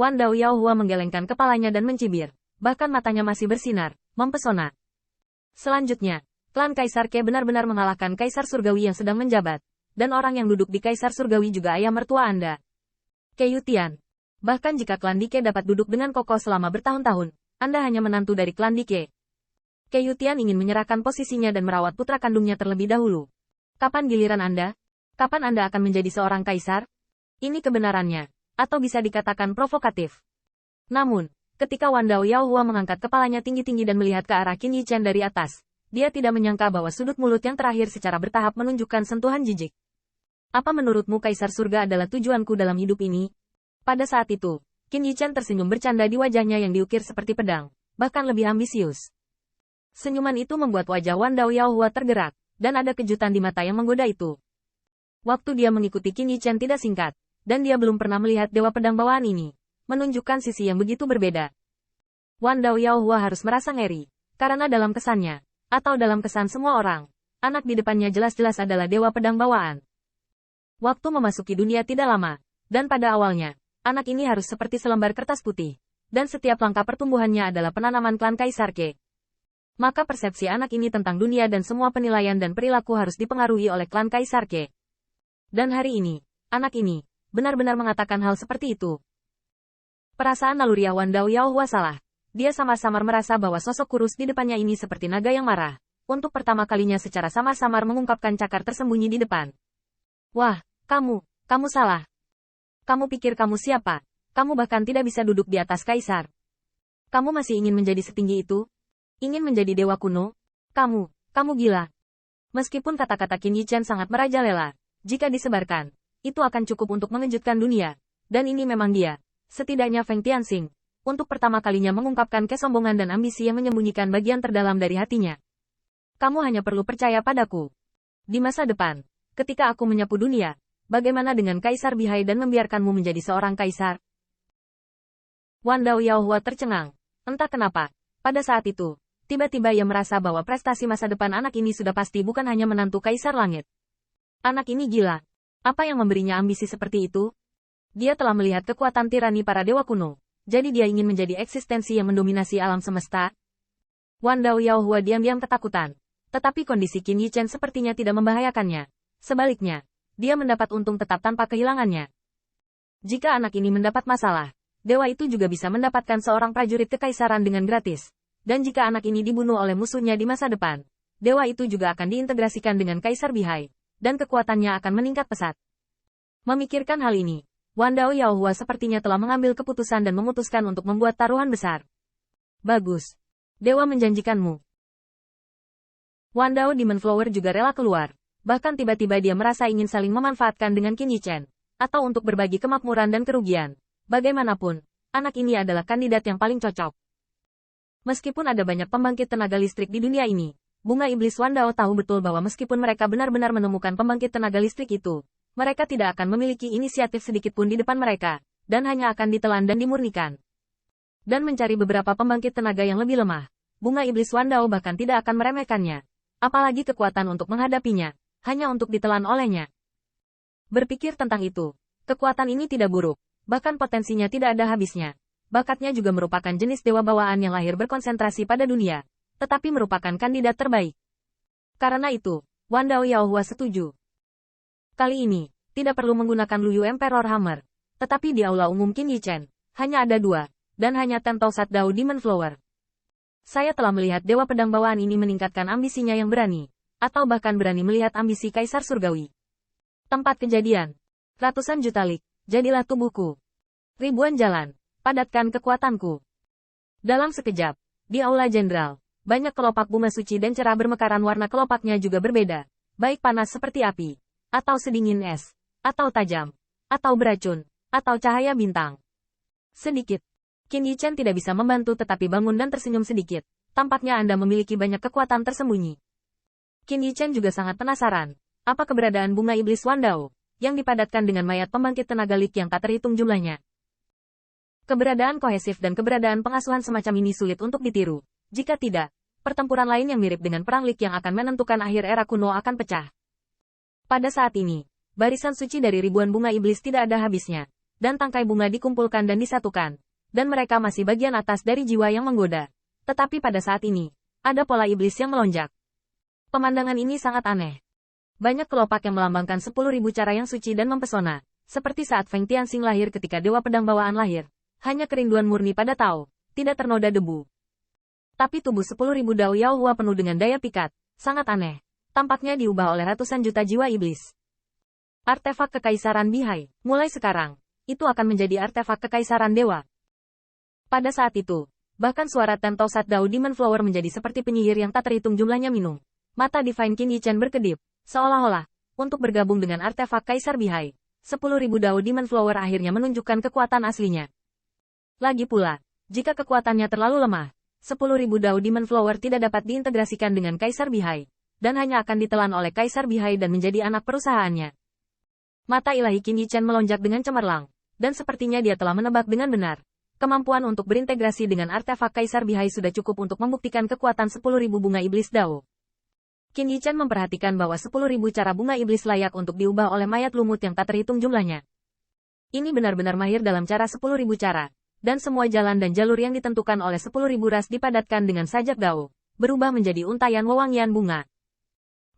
Wan Dao Yaohua menggelengkan kepalanya dan mencibir. Bahkan matanya masih bersinar, mempesona. Selanjutnya, klan Kaisar Ke benar-benar mengalahkan Kaisar Surgawi yang sedang menjabat. Dan orang yang duduk di Kaisar Surgawi juga ayah mertua Anda. Ke Yutian. Bahkan jika klan Dike dapat duduk dengan kokoh selama bertahun-tahun, Anda hanya menantu dari klan Dike. Ke Yutian ingin menyerahkan posisinya dan merawat putra kandungnya terlebih dahulu. Kapan giliran Anda? Kapan Anda akan menjadi seorang kaisar? Ini kebenarannya. Atau bisa dikatakan provokatif. Namun, ketika Wan Dao Yaohua mengangkat kepalanya tinggi-tinggi dan melihat ke arah Qin Yichen dari atas, dia tidak menyangka bahwa sudut mulut yang terakhir secara bertahap menunjukkan sentuhan jijik. Apa menurutmu Kaisar Surga adalah tujuanku dalam hidup ini? Pada saat itu, Qin Yichen tersenyum bercanda di wajahnya yang diukir seperti pedang, bahkan lebih ambisius. Senyuman itu membuat wajah Wan Dao Yaohua tergerak, dan ada kejutan di mata yang menggoda itu. Waktu dia mengikuti Qin Yichen tidak singkat, dan dia belum pernah melihat Dewa Pedang bawaan ini, menunjukkan sisi yang begitu berbeda. Wan Dao Yaohua harus merasa ngeri, karena dalam kesannya, atau dalam kesan semua orang, anak di depannya jelas-jelas adalah Dewa Pedang bawaan. Waktu memasuki dunia tidak lama, dan pada awalnya, anak ini harus seperti selembar kertas putih, dan setiap langkah pertumbuhannya adalah penanaman klan Kaisar Ke. Maka persepsi anak ini tentang dunia dan semua penilaian dan perilaku harus dipengaruhi oleh klan Kaisar Ke. Dan hari ini, anak ini, benar-benar mengatakan hal seperti itu. Perasaan naluriah Wan Dao Yaohua salah. Dia samar-samar merasa bahwa sosok kurus di depannya ini seperti naga yang marah. Untuk pertama kalinya secara samar-samar mengungkapkan cakar tersembunyi di depan. Wah, kamu salah. Kamu pikir kamu siapa? Kamu bahkan tidak bisa duduk di atas kaisar. Kamu masih ingin menjadi setinggi itu? Ingin menjadi dewa kuno? Kamu gila. Meskipun kata-kata Qin Yichen sangat merajalela, jika disebarkan, itu akan cukup untuk mengejutkan dunia. Dan ini memang dia, setidaknya Feng Tianxing, untuk pertama kalinya mengungkapkan kesombongan dan ambisi yang menyembunyikan bagian terdalam dari hatinya. Kamu hanya perlu percaya padaku. Di masa depan, ketika aku menyapu dunia, bagaimana dengan Kaisar Bihai dan membiarkanmu menjadi seorang kaisar? Wan Dao Yaohua tercengang. Entah kenapa, pada saat itu, tiba-tiba ia merasa bahwa prestasi masa depan anak ini sudah pasti bukan hanya menantu Kaisar Langit. Anak ini gila. Apa yang memberinya ambisi seperti itu? Dia telah melihat kekuatan tirani para dewa kuno, jadi dia ingin menjadi eksistensi yang mendominasi alam semesta. Wan Dao Yaohua diam-diam ketakutan, tetapi kondisi Qin Yichen sepertinya tidak membahayakannya. Sebaliknya, dia mendapat untung tetap tanpa kehilangannya. Jika anak ini mendapat masalah, dewa itu juga bisa mendapatkan seorang prajurit kekaisaran dengan gratis. Dan jika anak ini dibunuh oleh musuhnya di masa depan, dewa itu juga akan diintegrasikan dengan Kaisar Bihai, dan kekuatannya akan meningkat pesat. Memikirkan hal ini, Wan Dao Yaohua sepertinya telah mengambil keputusan dan memutuskan untuk membuat taruhan besar. Bagus. Dewa menjanjikanmu. Wan Dao Demon Flower juga rela keluar. Bahkan tiba-tiba dia merasa ingin saling memanfaatkan dengan Qin Yichen, atau untuk berbagi kemakmuran dan kerugian. Bagaimanapun, anak ini adalah kandidat yang paling cocok. Meskipun ada banyak pembangkit tenaga listrik di dunia ini, Bunga Iblis Wan Dao tahu betul bahwa meskipun mereka benar-benar menemukan pembangkit tenaga listrik itu, mereka tidak akan memiliki inisiatif sedikitpun di depan mereka, dan hanya akan ditelan dan dimurnikan. Dan mencari beberapa pembangkit tenaga yang lebih lemah, Bunga Iblis Wan Dao bahkan tidak akan meremehkannya. Apalagi kekuatan untuk menghadapinya, hanya untuk ditelan olehnya. Berpikir tentang itu, kekuatan ini tidak buruk, bahkan potensinya tidak ada habisnya. Bakatnya juga merupakan jenis dewa bawaan yang lahir berkonsentrasi pada dunia, tetapi merupakan kandidat terbaik. Karena itu, Wan Dao Yaohua setuju. Kali ini, tidak perlu menggunakan Luyu Emperor Hammer, tetapi di aula umum Qin Yichen, hanya ada 2, dan hanya Tento Sat Dao Demon Flower. Saya telah melihat dewa pedang bawaan ini meningkatkan ambisinya yang berani, atau bahkan berani melihat ambisi Kaisar Surgawi. Tempat kejadian. Ratusan juta lik, jadilah tubuhku. Ribuan jalan. Padatkan kekuatanku. Dalam sekejap, di aula jenderal, banyak kelopak bunga suci dan cerah bermekaran warna kelopaknya juga berbeda, baik panas seperti api, atau sedingin es, atau tajam, atau beracun, atau cahaya bintang. Sedikit. Qin Yichen tidak bisa membantu tetapi bangun dan tersenyum sedikit, tampaknya Anda memiliki banyak kekuatan tersembunyi. Qin Yichen juga sangat penasaran, apa keberadaan bunga iblis Wan Dao, yang dipadatkan dengan mayat pembangkit tenaga lik yang tak terhitung jumlahnya. Keberadaan kohesif dan keberadaan pengasuhan semacam ini sulit untuk ditiru. Jika tidak, pertempuran lain yang mirip dengan perang lik yang akan menentukan akhir era kuno akan pecah. Pada saat ini, barisan suci dari ribuan bunga iblis tidak ada habisnya. dan tangkai bunga dikumpulkan dan disatukan. Dan mereka masih bagian atas dari jiwa yang menggoda. Tetapi pada saat ini, ada pola iblis yang melonjak. Pemandangan ini sangat aneh. Banyak kelopak yang melambangkan 10.000 cara yang suci dan mempesona. Seperti saat Feng Tianxing lahir ketika Dewa Pedang Bawaan lahir. Hanya kerinduan murni pada Tao, tidak ternoda debu. Tapi tubuh 10.000 Dao Yaohua penuh dengan daya pikat, sangat aneh. Tampaknya diubah oleh ratusan juta jiwa iblis. Artefak Kekaisaran Bihai, mulai sekarang, itu akan menjadi artefak Kekaisaran Dewa. Pada saat itu, bahkan suara Ten Tausat Dao Demon Flower menjadi seperti penyihir yang tak terhitung jumlahnya minum. Mata Divine Qin Yichen berkedip, seolah-olah, untuk bergabung dengan artefak Kaisar Bihai. 10.000 Dao Demon Flower akhirnya menunjukkan kekuatan aslinya. Lagi pula, jika kekuatannya terlalu lemah, 10.000 Dao Demon Flower tidak dapat diintegrasikan dengan Kaisar Bihai, dan hanya akan ditelan oleh Kaisar Bihai dan menjadi anak perusahaannya. Mata ilahi Qin Yichen melonjak dengan cemerlang, dan sepertinya dia telah menebak dengan benar. Kemampuan untuk berintegrasi dengan artefak Kaisar Bihai sudah cukup untuk membuktikan kekuatan 10.000 bunga iblis Dao. Qin Yichen memperhatikan bahwa 10.000 cara bunga iblis layak untuk diubah oleh mayat lumut yang tak terhitung jumlahnya. Ini benar-benar mahir dalam cara 10.000 cara, dan semua jalan dan jalur yang ditentukan oleh 10.000 ras dipadatkan dengan sajak Dao, berubah menjadi untayan wewangian bunga.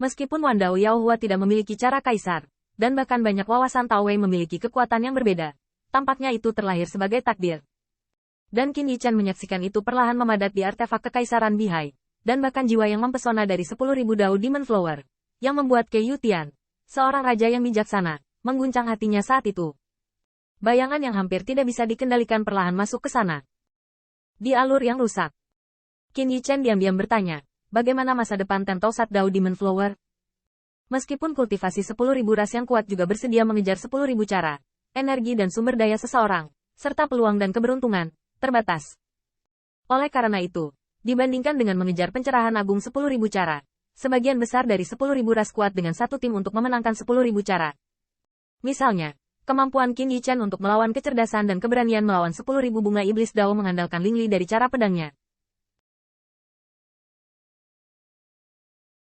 Meskipun Wan Dao Yaohua tidak memiliki cara kaisar, dan bahkan banyak wawasan Tao Wei memiliki kekuatan yang berbeda, tampaknya itu terlahir sebagai takdir. Dan Qin Yichen menyaksikan itu perlahan memadat di artefak Kekaisaran Bihai. Dan bahkan jiwa yang mempesona dari 10.000 Dao Demon Flower, yang membuat Kei Yutian, seorang raja yang bijaksana, mengguncang hatinya saat itu. Bayangan yang hampir tidak bisa dikendalikan perlahan masuk ke sana. Di alur yang rusak, Qin Yichen diam-diam bertanya, bagaimana masa depan Ten Tausat Dao Demon Flower? Meskipun kultivasi 10.000 ras yang kuat juga bersedia mengejar 10.000 cara, energi dan sumber daya seseorang, serta peluang dan keberuntungan, terbatas. Oleh karena itu, dibandingkan dengan mengejar pencerahan agung 10.000 cara, sebagian besar dari 10.000 ras kuat dengan satu tim untuk memenangkan 10.000 cara. Misalnya, kemampuan Qin Yichen untuk melawan kecerdasan dan keberanian melawan 10.000 bunga iblis Dao mengandalkan Lingli dari cara pedangnya,